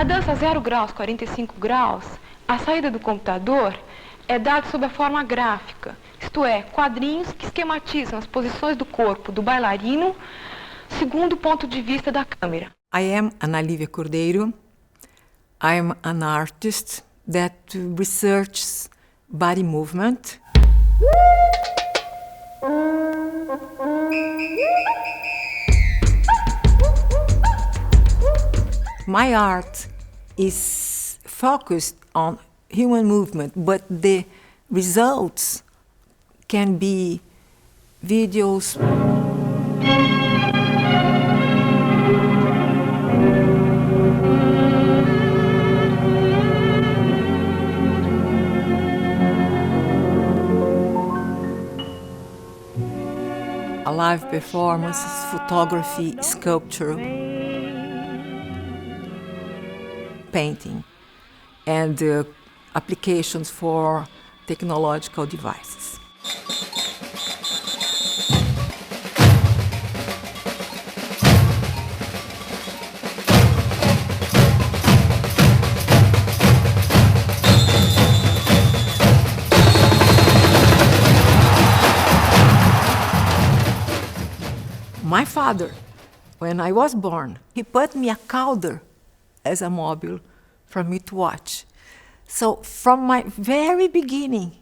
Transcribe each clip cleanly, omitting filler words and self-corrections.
dança 0 graus, 45 graus, a saída do computador é dada sob a forma gráfica, isto é, quadrinhos que esquematizam as posições do corpo do bailarino segundo o ponto de vista da câmera. I am Analivia Cordeiro. I am an artist that researches body movement. My art is focused on human movement, but the results can be videos, live performances, photography, sculpture, painting, and applications for technological devices. My father, when I was born, he put me a coulter as a mobile for me to watch. So from my very beginning,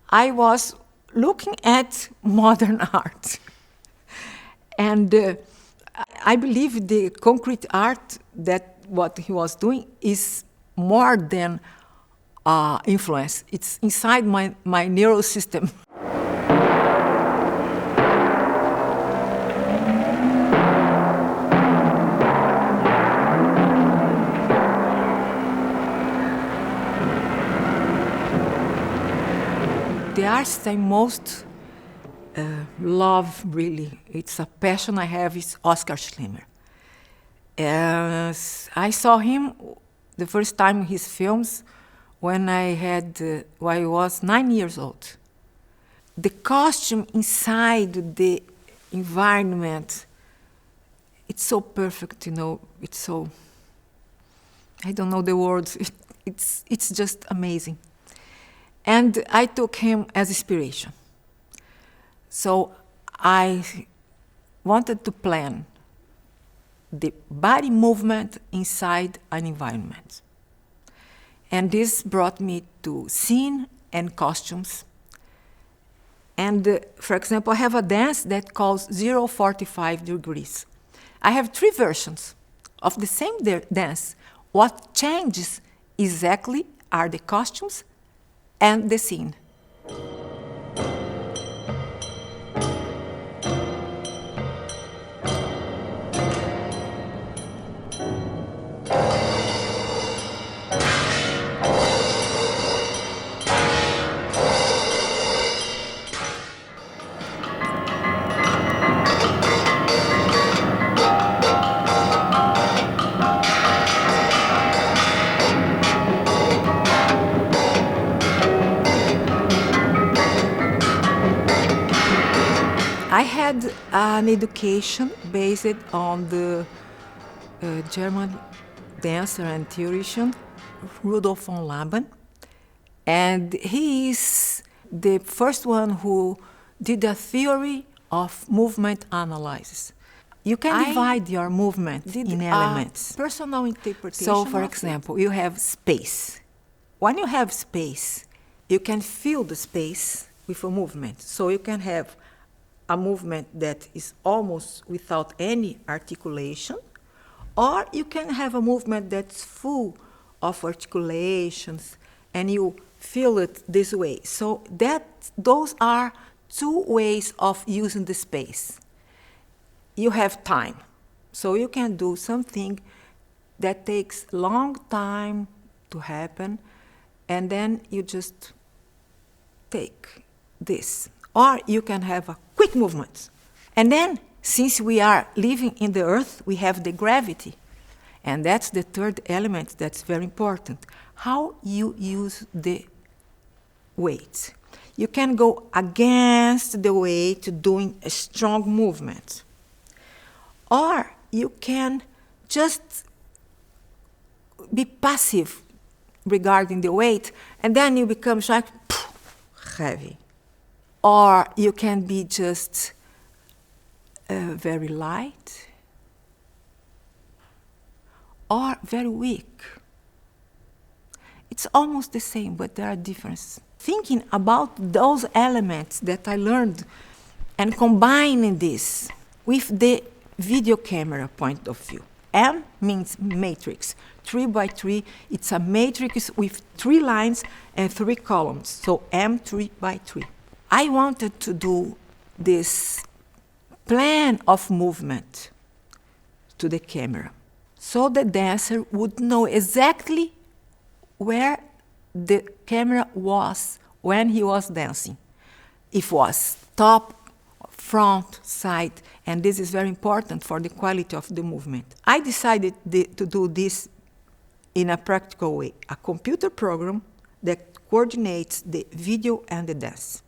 I was looking at modern art. And I believe the concrete art, that what he was doing, is more than influence. It's inside my neural system. The artist I most love, really, it's a passion I have, is Oskar Schlemmer. I saw him the first time in his films when I was 9 years old. The costume inside the environment, it's so perfect, you know, it's so, I don't know the words, it's just amazing. And I took him as inspiration. So I wanted to plan the body movement inside an environment. And this brought me to scene and costumes. And for example, I have a dance that calls 045 degrees. I have 3 versions of the same dance. What changes exactly are the costumes and the scene. I had an education based on the German dancer and theorician Rudolf von Laban, and he is the first one who did a theory of movement analysis. You can divide your movement in elements. Personal interpretation. So, for example, you have space. When you have space, you can fill the space with a movement. So you can have a movement that is almost without any articulation, or you can have a movement that's full of articulations, and you feel it this way. So those are 2 ways of using the space. You have time, so you can do something that takes a long time to happen, and then you just take this. Or you can have a quick movement. And then, since we are living in the earth, we have the gravity. And that's the 3rd element that's very important. How you use the weight. You can go against the weight doing a strong movement. Or you can just be passive regarding the weight, and then you become like heavy. Or you can be just very light or very weak. It's almost the same, but there are differences. Thinking about those elements that I learned and combining this with the video camera point of view. M means matrix. 3 by 3, it's a matrix with 3 lines and 3 columns. So M 3 by 3. I wanted to do this plan of movement to the camera, so the dancer would know exactly where the camera was when he was dancing. If it was top, front, side, and this is very important for the quality of the movement. I decided to do this in a practical way, a computer program that coordinates the video and the dance.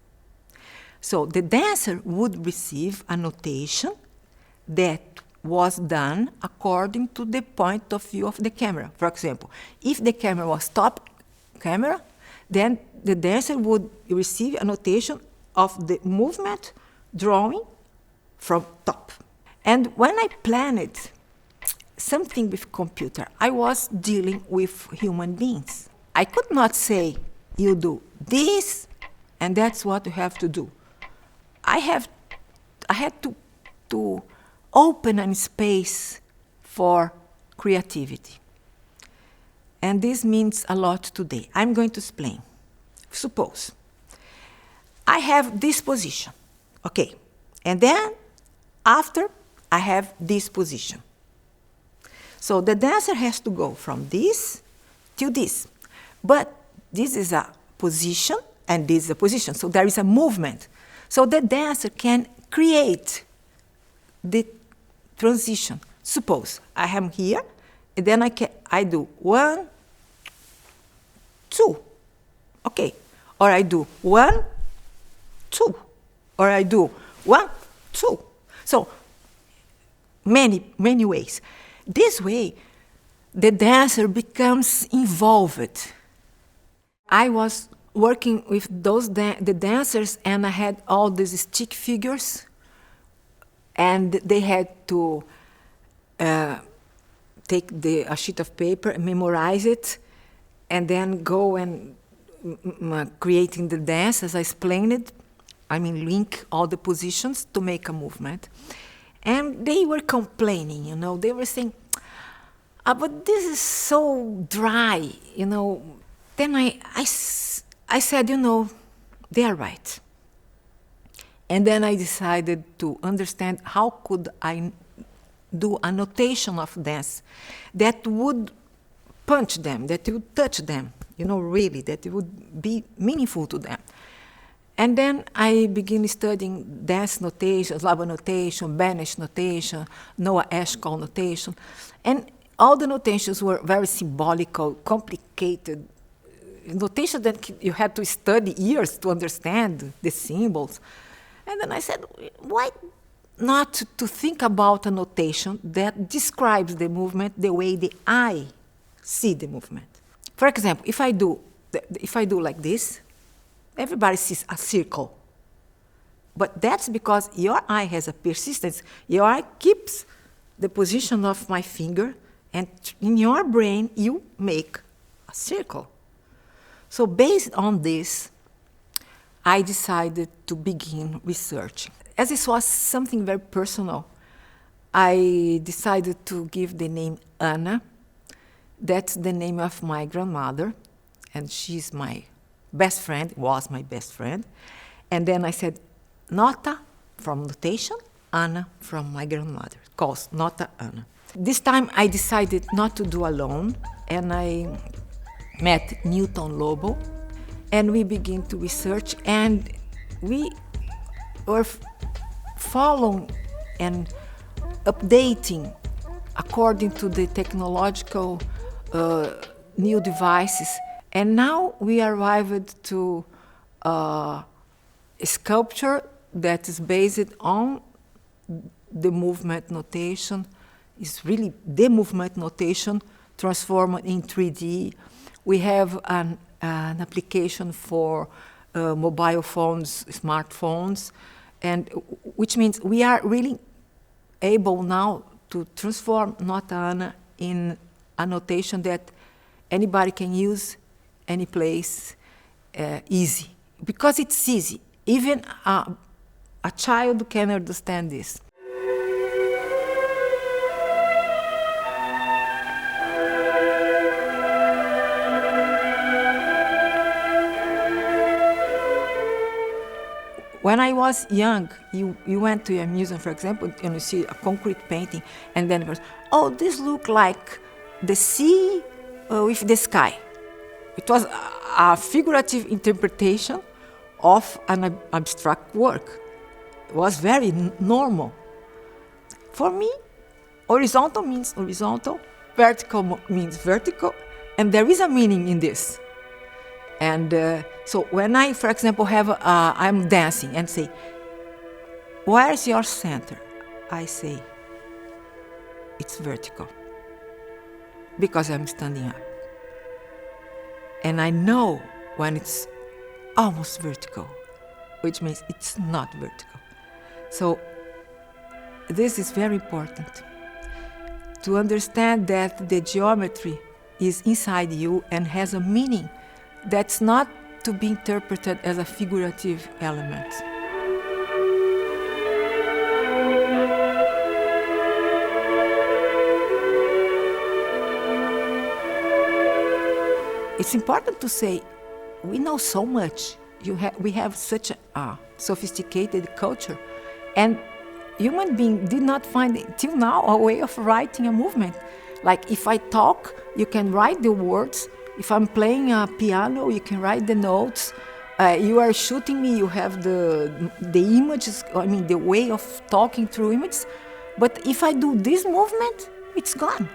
So the dancer would receive a notation that was done according to the point of view of the camera. For example, if the camera was top camera, then the dancer would receive a notation of the movement drawing from top. And when I planned something with computer, I was dealing with human beings. I could not say, you do this, and that's what you have to do. I had to open a space for creativity. And this means a lot today. I'm going to explain. Suppose I have this position, okay, and then after I have this position. So the dancer has to go from this to this. But this is a position, and this is a position, so there is a movement. So the dancer can create the transition. Suppose I am here, and then I do 1, 2, okay. Or I do 1, 2, or I do 1, 2. So many ways. This way, the dancer becomes involved. I was working with the dancers, and I had all these stick figures, and they had to take a sheet of paper and memorize it, and then go and creating the dance as I explained it. I mean, link all the positions to make a movement. And they were complaining, you know, they were saying, but this is so dry, you know. Then I said, you know, they are right. And then I decided to understand how could I do a notation of dance that would punch them, that would touch them, you know, really, that it would be meaningful to them. And then I began studying dance notation, Slava notation, Banish notation, Noah Eshkol notation. And all the notations were very symbolical, complicated notation that you had to study years to understand the symbols. And then I said, why not to think about a notation that describes the movement the way the eye see the movement? For example, if I do like this, everybody sees a circle. But that's because your eye has a persistence. Your eye keeps the position of my finger, and in your brain, you make a circle. So based on this, I decided to begin researching. As this was something very personal, I decided to give the name Anna. That's the name of my grandmother, and she's my best friend, was my best friend. And then I said, Nota from notation, Anna from my grandmother, calls Nota Anna. This time I decided not to do alone, and I met Newton Lobo, and we began to research, and we were following and updating according to the technological new devices. And now we arrived to a sculpture that is based on the movement notation. It's really the movement notation transformed in 3D. We have an application for mobile phones, smartphones, and which means we are really able now to transform Nota Ana in a notation that anybody can use, any place, easy. Because it's easy. Even a child can understand this. When I was young, you went to a museum, for example, and you see a concrete painting, and then it was, oh, this looks like the sea with the sky. It was a figurative interpretation of an abstract work. It was very normal. For me, horizontal means horizontal, vertical means vertical, and there is a meaning in this. And so when I, for example, I'm dancing and say, where's your center? I say, it's vertical, because I'm standing up. And I know when it's almost vertical, which means it's not vertical. So this is very important, to understand that the geometry is inside you and has a meaning that's not to be interpreted as a figurative element. It's important to say, we know so much. We have such a sophisticated culture, and human beings did not find, till now, a way of writing a movement. Like if I talk, you can write the words. If I'm playing a piano, you can write the notes. You are shooting me, you have the images, the way of talking through images. But if I do this movement, it's gone.